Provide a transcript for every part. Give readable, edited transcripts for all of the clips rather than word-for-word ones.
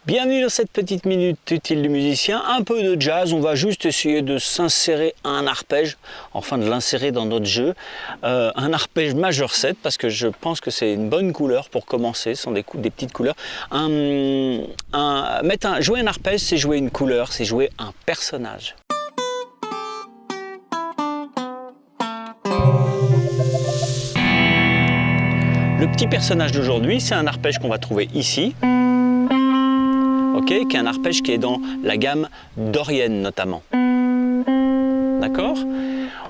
Bienvenue dans cette petite minute utile du musicien, un peu de jazz, on va juste essayer de s'insérer un arpège, enfin de l'insérer dans notre jeu, un arpège majeur 7 parce que je pense que c'est une bonne couleur pour commencer, ce sont des petites couleurs. Jouer un arpège, c'est jouer une couleur, c'est jouer un personnage. Le petit personnage d'aujourd'hui, c'est un arpège qu'on va trouver ici. Okay, qui est un arpège qui est dans la gamme dorienne notamment. D'accord?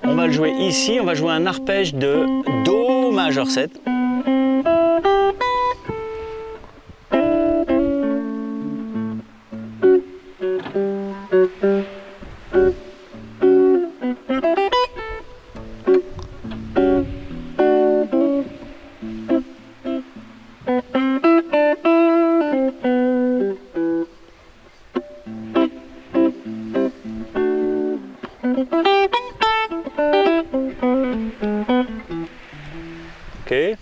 On va le jouer ici, on va jouer un arpège de Do majeur 7. Okay.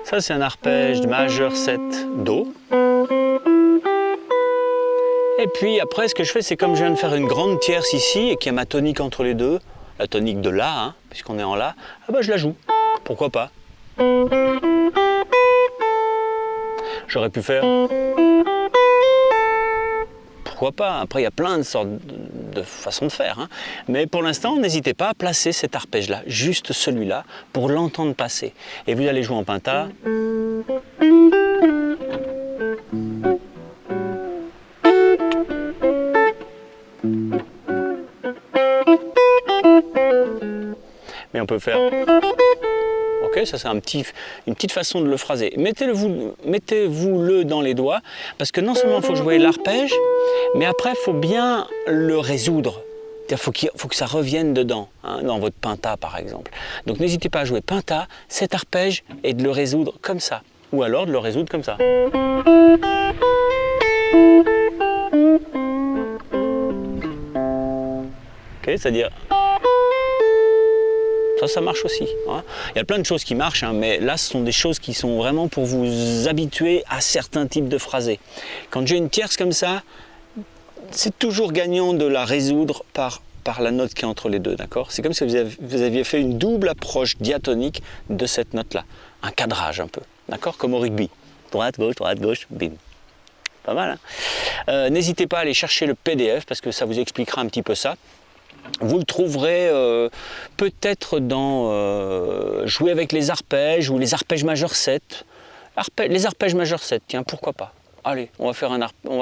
Ça c'est un arpège de majeur 7 Do. Et puis après ce que je fais, c'est comme je viens de faire une grande tierce ici et qu'il y a ma tonique entre les deux, la tonique de La, hein, puisqu'on est en La, ah bah je la joue. Pourquoi pas? J'aurais pu faire. Pourquoi pas? Après, il y a plein de sortes de façons de faire. Hein. Mais pour l'instant, n'hésitez pas à placer cet arpège-là, juste celui-là, pour l'entendre passer. Et vous allez jouer en penta. Mais on peut faire. Ok, ça c'est une petite façon de le phraser. Mettez-vous-le dans les doigts, parce que non seulement il faut jouer l'arpège, mais après il faut bien le résoudre. Il faut que ça revienne dedans, hein, dans votre penta par exemple. Donc n'hésitez pas à jouer penta, cet arpège, et de le résoudre comme ça. Ou alors de le résoudre comme ça. Ok, c'est-à-dire... Ça marche aussi. Hein. Il y a plein de choses qui marchent, hein, mais là, ce sont des choses qui sont vraiment pour vous habituer à certains types de phrasés. Quand j'ai une tierce comme ça, c'est toujours gagnant de la résoudre par la note qui est entre les deux, d'accord? C'est comme si vous aviez fait une double approche diatonique de cette note-là. Un cadrage un peu, d'accord? Comme au rugby. Droite, gauche, bim. Pas mal, hein? N'hésitez pas à aller chercher le PDF parce que ça vous expliquera un petit peu ça. Vous le trouverez peut-être dans jouer avec les arpèges ou les arpèges majeurs 7. Les arpèges majeurs 7, tiens, pourquoi pas? Allez, on va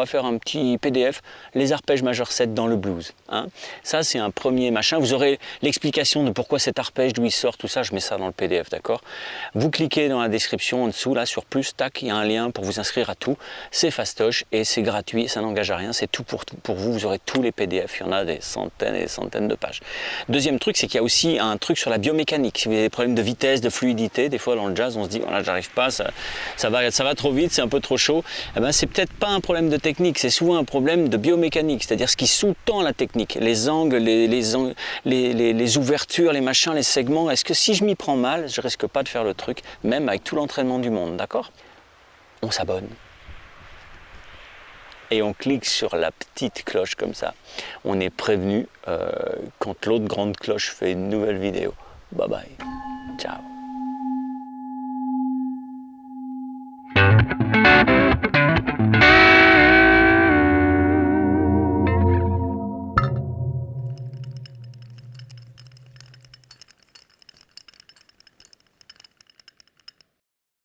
faire un petit PDF, les arpèges majeurs 7 dans le blues. Hein. Ça, c'est un premier machin. Vous aurez l'explication de pourquoi cet arpège, d'où il sort, tout ça, je mets ça dans le PDF, d'accord? Vous cliquez dans la description en dessous, là, sur plus, tac, il y a un lien pour vous inscrire à tout. C'est fastoche et c'est gratuit, ça n'engage à rien, c'est tout pour vous. Vous aurez tous les PDF, il y en a des centaines et des centaines de pages. Deuxième truc, c'est qu'il y a aussi un truc sur la biomécanique. Si vous avez des problèmes de vitesse, de fluidité, des fois dans le jazz, on se dit, voilà, j'arrive pas, ça va trop vite, c'est un peu trop chaud. Eh ben, c'est peut-être pas un problème de technique, c'est souvent un problème de biomécanique, c'est-à-dire ce qui sous-tend la technique, les angles, les ouvertures, les machins, les segments. Est-ce que si je m'y prends mal, je risque pas de faire le truc, même avec tout l'entraînement du monde, d'accord? On s'abonne. Et on clique sur la petite cloche comme ça. On est prévenu quand l'autre grande cloche fait une nouvelle vidéo. Bye bye. Ciao.